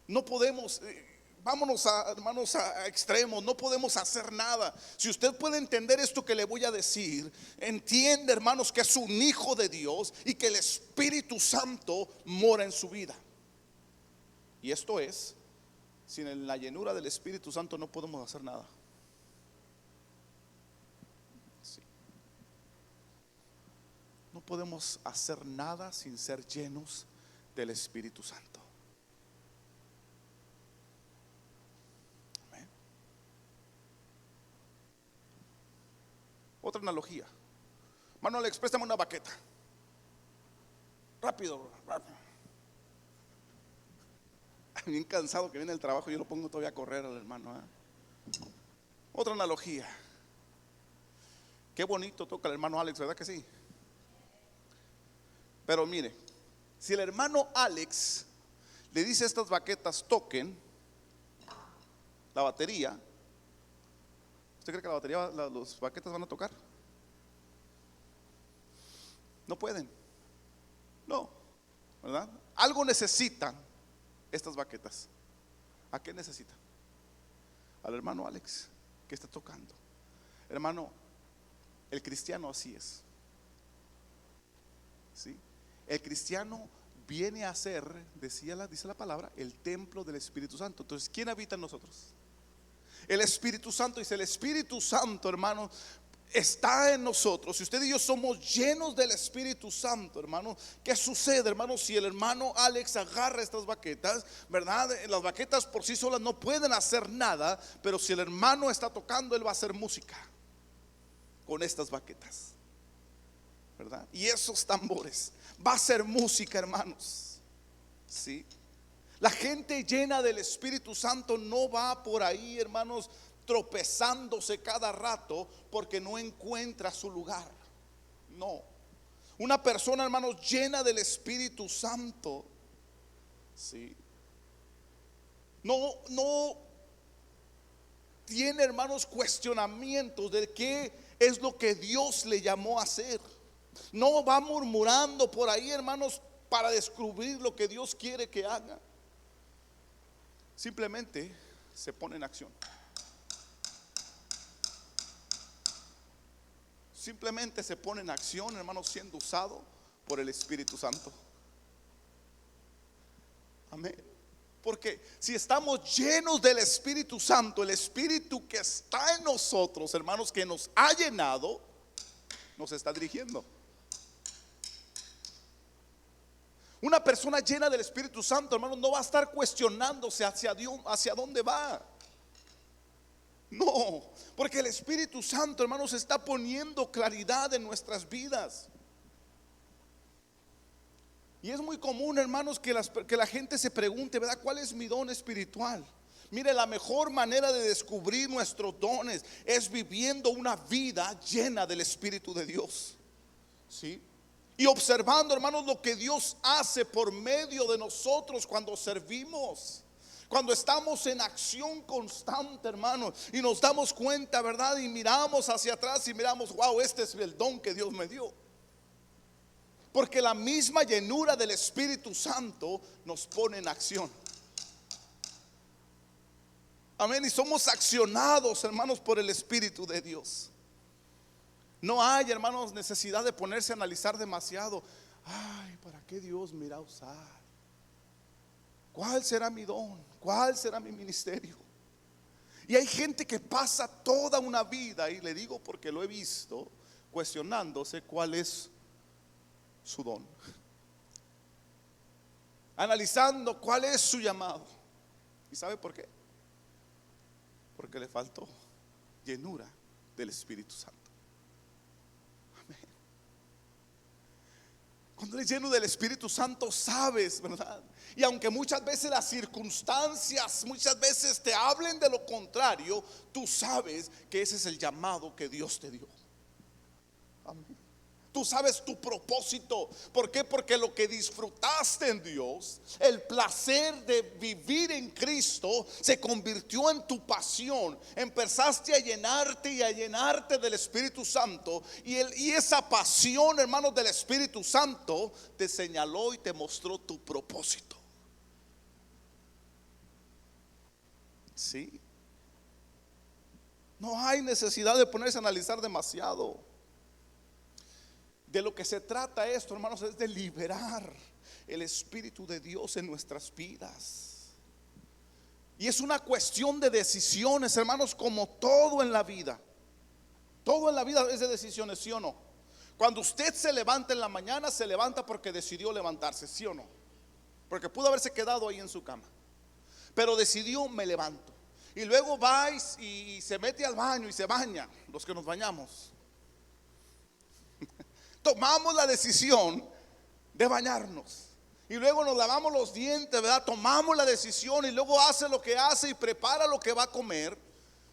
No podemos, vámonos hermanos, a extremos. No podemos hacer nada. Si usted puede entender esto que le voy a decir, entiende, hermanos, que es un hijo de Dios y que el Espíritu Santo mora en su vida. Y esto es, sin la llenura del Espíritu Santo no podemos hacer nada. Sí. No podemos hacer nada sin ser llenos del Espíritu Santo. Otra analogía. Manuel, exprésame una baqueta. Rápido, rápido. Bien cansado que viene el trabajo, yo lo pongo todavía a correr al hermano, ¿eh? Otra analogía. Qué bonito toca el hermano Alex, ¿verdad que sí? Pero mire, si el hermano Alex le dice a estas baquetas toquen la batería, ¿usted cree que la batería, los baquetas van a tocar? No pueden. No, ¿verdad? Algo necesitan estas baquetas. ¿A qué necesitan? Al hermano Alex que está tocando. Hermano, el cristiano así es. ¿Sí? El cristiano viene a ser, dice la palabra, el templo del Espíritu Santo. Entonces, ¿quién habita en nosotros? El Espíritu Santo. Dice el Espíritu Santo, hermano, está en nosotros. Si usted y yo somos llenos del Espíritu Santo, hermano, ¿qué sucede, hermano? Si el hermano Alex agarra estas baquetas, ¿verdad? Las baquetas por sí solas no pueden hacer nada, pero si el hermano está tocando, él va a hacer música con estas baquetas, ¿verdad? Y esos tambores, va a ser música, hermanos. Sí. La gente llena del Espíritu Santo no va por ahí, hermanos, tropezándose cada rato porque no encuentra su lugar. No. Una persona, hermanos, llena del Espíritu Santo, sí, no tiene, hermanos, cuestionamientos de qué es lo que Dios le llamó a hacer. No va murmurando por ahí, hermanos, para descubrir lo que Dios quiere que haga. Simplemente se pone en acción. Simplemente se pone en acción, hermanos, siendo usado por el Espíritu Santo. Amén. Porque si estamos llenos del Espíritu Santo, el Espíritu que está en nosotros, hermanos, que nos ha llenado, nos está dirigiendo. Una persona llena del Espíritu Santo, hermanos, no va a estar cuestionándose hacia Dios, hacia dónde va. No, porque el Espíritu Santo, hermanos, está poniendo claridad en nuestras vidas. Y es muy común, hermanos, que la gente se pregunte, ¿verdad? ¿Cuál es mi don espiritual? Mire, la mejor manera de descubrir nuestros dones es viviendo una vida llena del Espíritu de Dios. ¿Sí? Y observando, hermanos, lo que Dios hace por medio de nosotros cuando servimos. Cuando estamos en acción constante, hermano, y nos damos cuenta, ¿verdad? Y miramos hacia atrás y miramos, wow, este es el don que Dios me dio. Porque la misma llenura del Espíritu Santo nos pone en acción. Amén. Y somos accionados, hermanos, por el Espíritu de Dios. No hay, hermanos, necesidad de ponerse a analizar demasiado. Ay, ¿para qué Dios me irá a usar? ¿Cuál será mi don? ¿Cuál será mi ministerio? Y hay gente que pasa toda una vida, y le digo porque lo he visto, cuestionándose cuál es su don, analizando cuál es su llamado. ¿Y sabe por qué? Porque le faltó llenura del Espíritu Santo. Amén. Cuando eres lleno del Espíritu Santo sabes, ¿verdad? Y aunque muchas veces las circunstancias, muchas veces te hablen de lo contrario, tú sabes que ese es el llamado que Dios te dio. Amén. Tú sabes tu propósito. ¿Por qué? Porque lo que disfrutaste en Dios, el placer de vivir en Cristo, se convirtió en tu pasión. Empezaste a llenarte y a llenarte del Espíritu Santo. Y esa pasión, hermanos, del Espíritu Santo te señaló y te mostró tu propósito. Sí. No hay necesidad de ponerse a analizar demasiado. De lo que se trata esto, hermanos, es de liberar el Espíritu de Dios en nuestras vidas. Y es una cuestión de decisiones, hermanos, como todo en la vida. Todo en la vida es de decisiones, ¿sí o no? Cuando usted se levanta en la mañana, se levanta porque decidió levantarse, ¿sí o no? Porque pudo haberse quedado ahí en su cama, pero decidió: me levanto. Y luego va y se mete al baño y se baña. Los que nos bañamos tomamos la decisión de bañarnos. Y luego nos lavamos los dientes, ¿verdad? Tomamos la decisión y luego hace lo que hace y prepara lo que va a comer.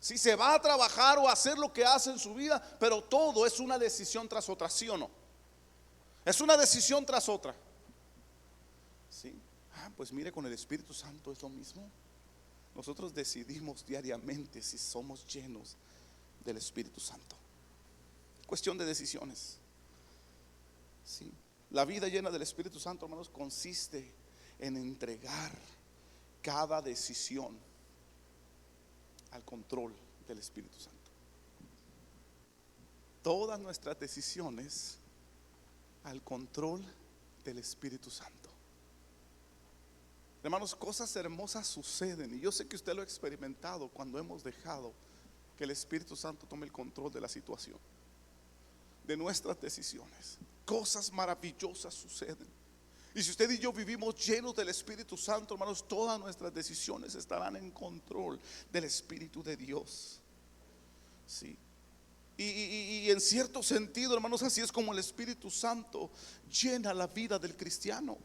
Si se va a trabajar o a hacer lo que hace en su vida, pero todo es una decisión tras otra, ¿sí o no? Es una decisión tras otra. ¿Sí? Pues mire, con el Espíritu Santo es lo mismo. Nosotros decidimos diariamente si somos llenos del Espíritu Santo. Cuestión de decisiones. Sí. La vida llena del Espíritu Santo, hermanos, consiste en entregar cada decisión al control del Espíritu Santo. Todas nuestras decisiones al control del Espíritu Santo. Hermanos, cosas hermosas suceden, y yo sé que usted lo ha experimentado cuando hemos dejado que el Espíritu Santo tome el control de la situación, de nuestras decisiones. Cosas maravillosas suceden. Y si usted y yo vivimos llenos del Espíritu Santo, hermanos, todas nuestras decisiones estarán en control del Espíritu de Dios. Sí. Y en cierto sentido, hermanos, así es como el Espíritu Santo llena la vida del cristiano.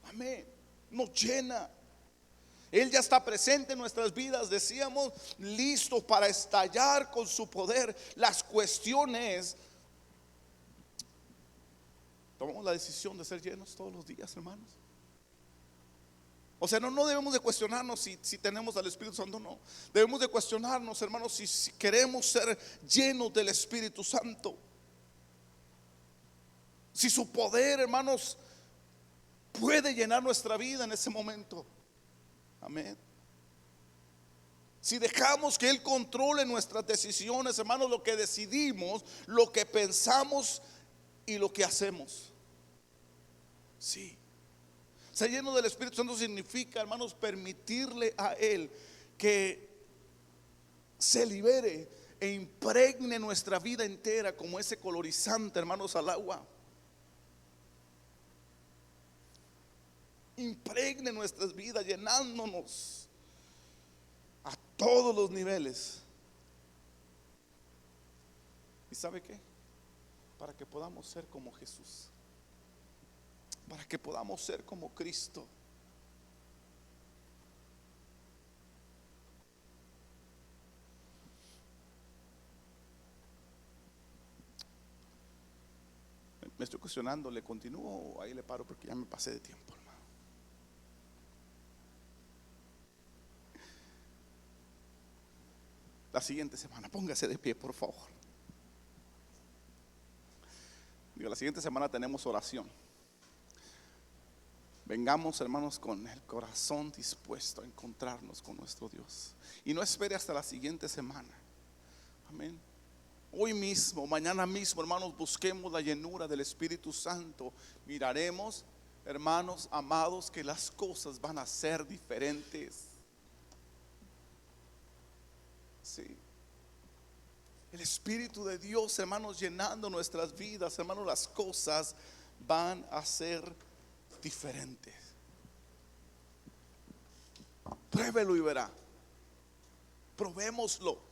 Amén. Nos llena. Él ya está presente en nuestras vidas, decíamos, listo para estallar con su poder. Las cuestiones, tomamos la decisión de ser llenos todos los días, hermanos. O sea, no debemos de cuestionarnos si tenemos al Espíritu Santo, no. Debemos de cuestionarnos, hermanos, si queremos ser llenos del Espíritu Santo. Si su poder, hermanos, puede llenar nuestra vida en ese momento. Amén. Si dejamos que Él controle nuestras decisiones, hermanos, lo que decidimos, lo que pensamos y lo que hacemos. Sí. Ser lleno del Espíritu Santo significa, hermanos, permitirle a Él que se libere e impregne nuestra vida entera como ese colorizante, hermanos, al agua. Impregne nuestras vidas, llenándonos a todos los niveles. ¿Y sabe qué? Para que podamos ser como Jesús, para que podamos ser como Cristo. Me estoy cuestionando, ¿le continúo o ahí le paro? Porque ya me pasé de tiempo, hermano. La siguiente semana, póngase de pie, por favor. Digo, la siguiente semana tenemos oración. vengamos, hermanos, con el corazón dispuesto a encontrarnos con nuestro Dios. Y no espere hasta la siguiente semana. Amén. Hoy mismo, mañana mismo, hermanos, busquemos la llenura del Espíritu Santo. Miraremos, hermanos amados, que las cosas van a ser diferentes. Sí. El Espíritu de Dios, hermanos, llenando nuestras vidas, hermanos, las cosas van a ser diferentes. Pruébelo y verá. Probémoslo.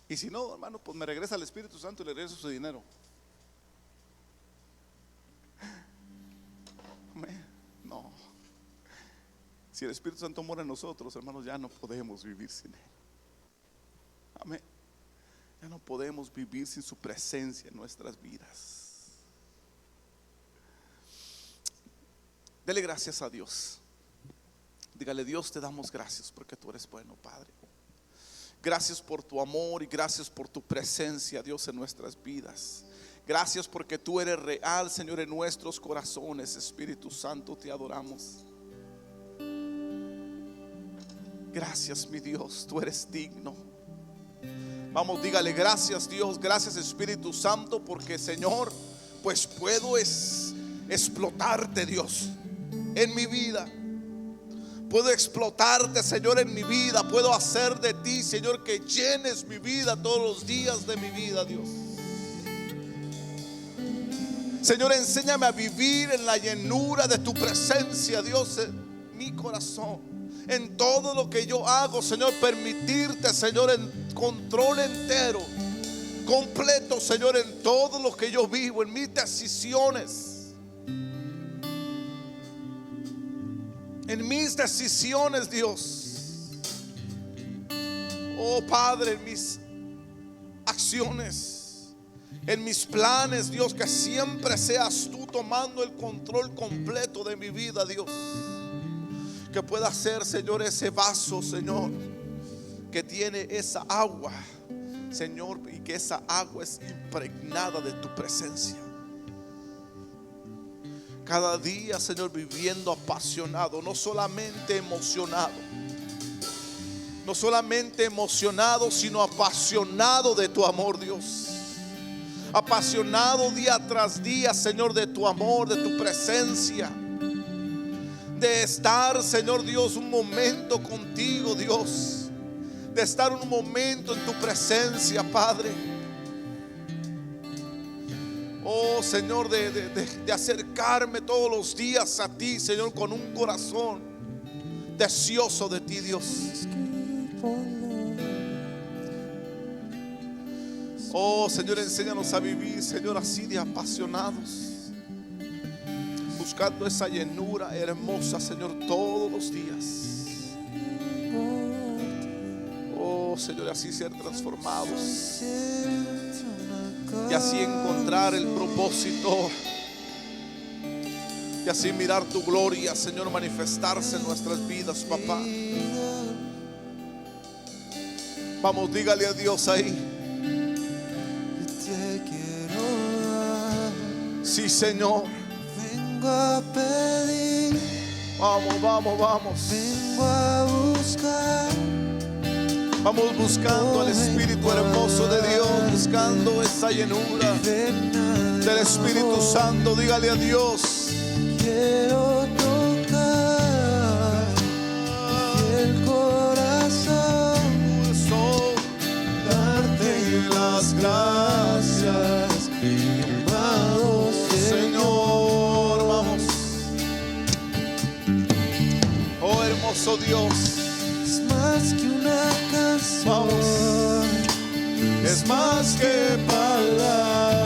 Y si no, hermano, pues me regresa el Espíritu Santo y le regreso su dinero. No. Si el Espíritu Santo mora en nosotros, hermanos, ya no podemos vivir sin Él. Amén. Ya no podemos vivir sin su presencia en nuestras vidas. Dele gracias a Dios. Dígale: Dios, te damos gracias porque tú eres bueno, Padre. Gracias por tu amor y gracias por tu presencia, Dios, en nuestras vidas. Gracias porque tú eres real, Señor, en nuestros corazones. Espíritu Santo, te adoramos. Gracias, mi Dios, tú eres digno. Vamos, dígale: gracias, Dios, gracias, Espíritu Santo, porque, Señor, pues puedo explotarte, Dios, en mi vida. Puedo explotarte, Señor, en mi vida. Puedo hacer de ti, Señor, que llenes mi vida todos los días de mi vida, Dios. Señor, enséñame a vivir en la llenura de tu presencia, Dios, en mi corazón. En todo lo que yo hago, Señor, permitirte, Señor, en control entero, completo, Señor, en todo lo que yo vivo, en mis decisiones. En mis decisiones, Dios. Oh Padre, en mis acciones, en mis planes, Dios, que siempre seas tú tomando el control completo de mi vida, Dios. Que pueda ser, Señor, ese vaso, Señor, que tiene esa agua, Señor, y que esa agua es impregnada de tu presencia. Cada día, Señor, viviendo apasionado, no solamente emocionado. No solamente emocionado, sino apasionado de tu amor, Dios. Apasionado día tras día, Señor, de tu amor, de tu presencia. De estar, Señor Dios, un momento contigo, Dios. De estar un momento en tu presencia, Padre. Oh Señor, de acercarme todos los días a ti, Señor, con un corazón deseoso de ti, Dios. Oh Señor, enséñanos a vivir, Señor, así de apasionados, buscando esa llenura hermosa, Señor, todos los días. Oh Señor, así ser transformados y así encontrar el propósito y así mirar tu gloria, Señor, manifestarse en nuestras vidas, papá. Vamos, dígale a Dios ahí: sí, Señor. Vengo a pedir, Vamos, vamos, vamos. vengo a buscar. Vamos buscando al Espíritu hermoso de Dios, buscando esa llenura del Espíritu Santo. Dígale a Dios: Quiero tocar el corazón, darte las gracias, amado Señor. Vamos. Oh hermoso Dios, Es más que una canción, vamos. Es más que palabras.